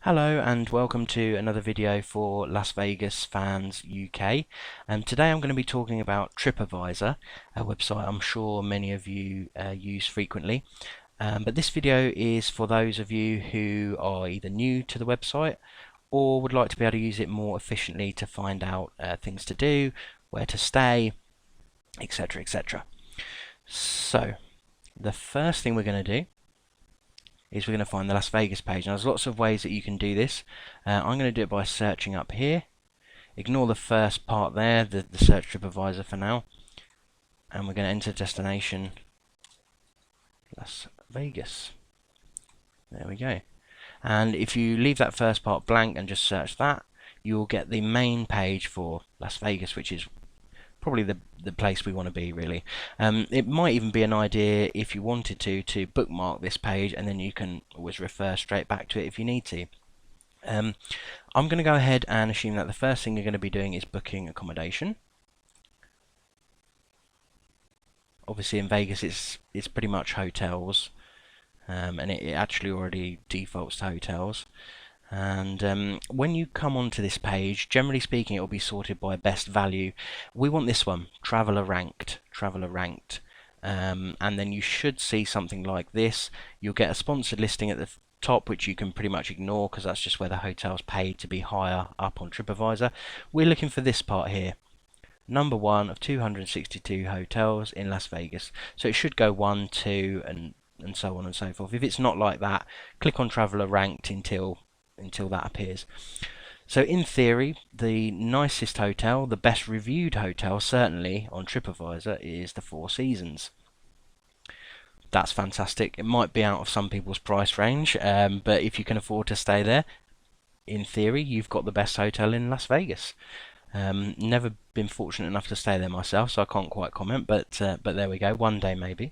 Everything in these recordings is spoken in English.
Hello and welcome to another video for Las Vegas Fans UK. Today I'm going to be talking about TripAdvisor, a website I'm sure many of you use frequently. But this video is for those of you who are either new to the website or would like to be able to use it more efficiently to find out things to do, where to stay, etc. etc. So the first thing we're going to do is we're going to find the Las Vegas page. Now there's lots of ways that you can do this. I'm going to do it by searching up here. Ignore the first part there, the search TripAdvisor for now. And we're going to enter destination Las Vegas. There we go. And if you leave that first part blank and just search that, you'll get the main page for Las Vegas, which is probably the place we want to be, really. It might even be an idea, if you wanted to bookmark this page, and then you can always refer straight back to it if you need to. I'm going to go ahead and assume that the first thing you're going to be doing is booking accommodation. Obviously in Vegas it's pretty much hotels, and it actually already defaults to hotels. And when you come onto this page, generally speaking, it will be sorted by best value. We want this one, traveler ranked. And then you should see something like this. You'll get a sponsored listing at the top, which you can pretty much ignore because that's just where the hotel's paid to be higher up on TripAdvisor. We're looking for this part here. Number 1 of 262 hotels in Las Vegas. So it should go 1, 2, and so on and so forth. If it's not like that, click on traveler ranked until that appears. So in theory, the nicest hotel, the best reviewed hotel, certainly on TripAdvisor, is the Four Seasons. That's fantastic. It might be out of some people's price range, but if you can afford to stay there, in theory, you've got the best hotel in Las Vegas. Never been fortunate enough to stay there myself, so I can't quite comment, but there we go, one day maybe.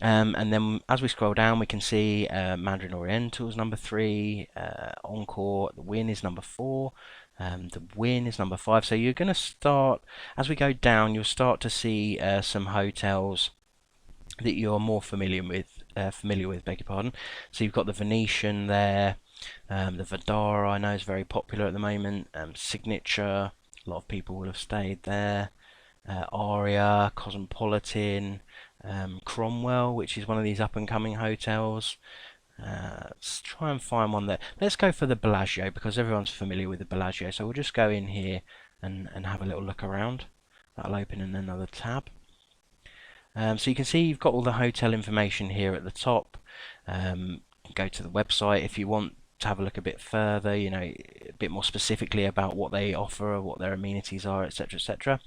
And then as we scroll down, we can see Mandarin Oriental's number 3, Encore, the Win is number 4, the Win is number 5. So you're going to start, as we go down, you'll start to see some hotels that you're more familiar with, beg your pardon. So you've got the Venetian there, the Vdara I know is very popular at the moment, Signature, a lot of people will have stayed there, Aria, Cosmopolitan, Cromwell, which is one of these up-and-coming hotels. Let's try and find one there. Let's go for the Bellagio because everyone's familiar with the Bellagio. So we'll just go in here and have a little look around. That'll open in another tab. So you can see you've got all the hotel information here at the top. Go to the website if you want to have a look a bit further, you know, a bit more specifically about what they offer or what their amenities are, etc., etc.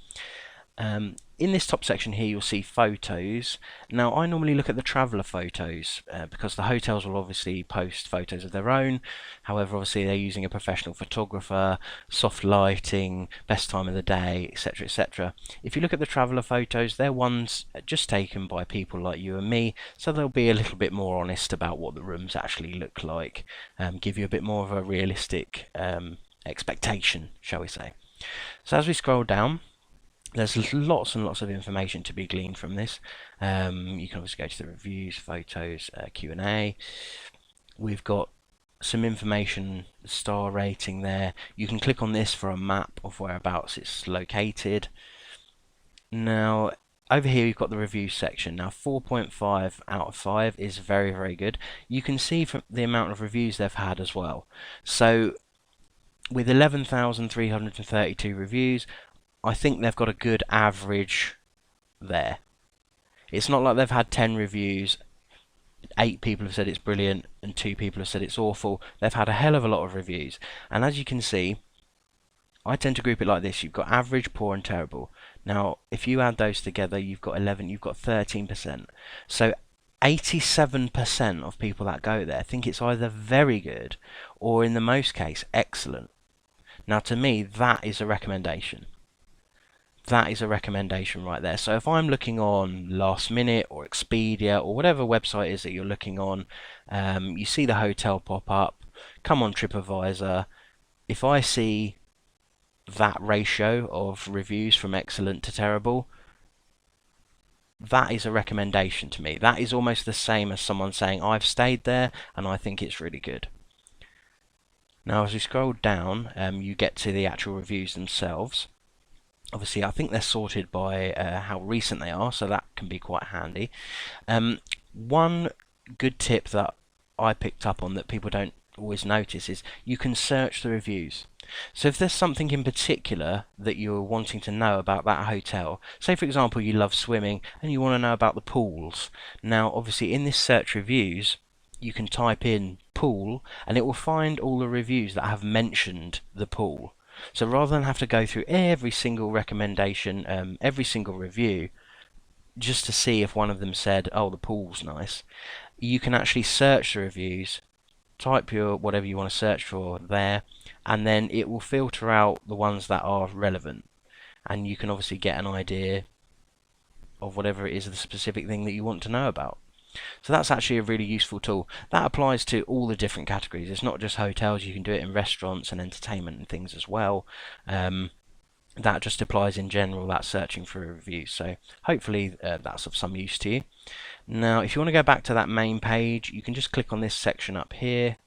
In this top section here, you'll see photos. Now, I normally look at the traveller photos because the hotels will obviously post photos of their own. However, obviously they're using a professional photographer, soft lighting, best time of the day, etc., etc. If you look at the traveller photos, they're ones just taken by people like you and me, so they'll be a little bit more honest about what the rooms actually look like, give you a bit more of a realistic expectation, shall we say. So as we scroll down, there's lots and lots of information to be gleaned from this. You can obviously go to the reviews, photos, Q&A. We've got some information, star rating there. You can click on this for a map of whereabouts it's located. Now, over here you've got the review section. Now 4.5 out of 5 is very, very good. You can see from the amount of reviews they've had as well. So with 11,332 reviews, I think they've got a good average there. It's not like they've had 10 reviews, 8 people have said it's brilliant and 2 people have said it's awful. They've had a hell of a lot of reviews. And as you can see, I tend to group it like this. You've got average, poor and terrible. Now, if you add those together, you've got 11, you've got 13%. So 87% of people that go there think it's either very good or, in the most case, excellent. Now, to me, that is a recommendation. That is a recommendation right there. So if I'm looking on Last Minute or Expedia or whatever website is that you're looking on, you see the hotel pop up, come on TripAdvisor. If I see that ratio of reviews from excellent to terrible, that is a recommendation to me. That is almost the same as someone saying I've stayed there and I think it's really good. Now, as we scroll down, you get to the actual reviews themselves. Obviously, I think they're sorted by how recent they are, so that can be quite handy. One good tip that I picked up on that people don't always notice is you can search the reviews. So if there's something in particular that you're wanting to know about that hotel, say for example you love swimming and you want to know about the pools. Now obviously in this search reviews you can type in pool and it will find all the reviews that have mentioned the pool. So rather than have to go through every single recommendation, every single review, just to see if one of them said, oh, the pool's nice, you can actually search the reviews, type your whatever you want to search for there, and then it will filter out the ones that are relevant. And you can obviously get an idea of whatever it is, the specific thing that you want to know about. So that's actually a really useful tool. That applies to all the different categories. It's not just hotels, you can do it in restaurants and entertainment and things as well. That just applies in general, that searching for reviews. So hopefully that's of some use to you. Now if you want to go back to that main page, you can just click on this section up here,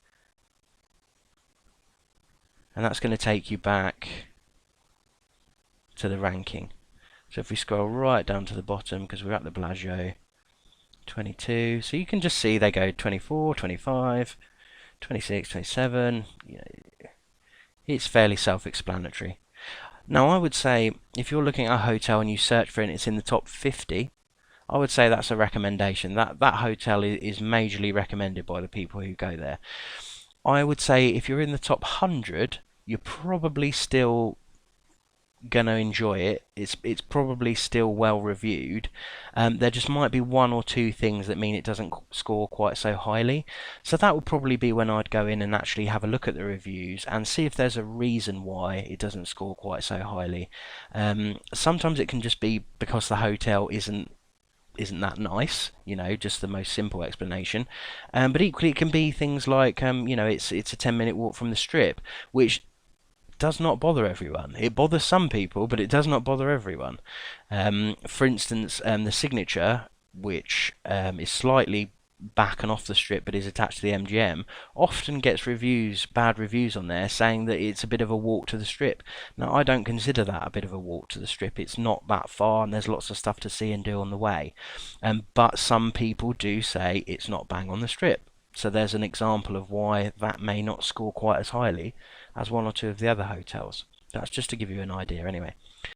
and that's going to take you back to the ranking. So if we scroll right down to the bottom, because we're at the Bellagio, 22, so you can just see they go 24, 25, 26, 27. You know, it's fairly self-explanatory. Now I would say if you're looking at a hotel and you search for it and it's in the top 50, I would say that's a recommendation. That hotel is majorly recommended by the people who go there. I would say if you're in the top 100, you're probably still going to enjoy it. It's probably still well reviewed. There just might be one or two things that mean it doesn't score quite so highly. So that would probably be when I'd go in and actually have a look at the reviews and see if there's a reason why it doesn't score quite so highly. Sometimes it can just be because the hotel isn't that nice, just the most simple explanation. But equally it can be things like, it's a 10-minute walk from the Strip, which does not bother everyone. It bothers some people, but it does not bother everyone. For instance, the Signature, which is slightly back and off the Strip but is attached to the MGM, often gets bad reviews on there saying that it's a bit of a walk to the Strip. Now I don't consider that a bit of a walk to the Strip. It's not that far and there's lots of stuff to see and do on the way. But some people do say it's not bang on the Strip. So there's an example of why that may not score quite as highly as one or two of the other hotels. That's just to give you an idea anyway.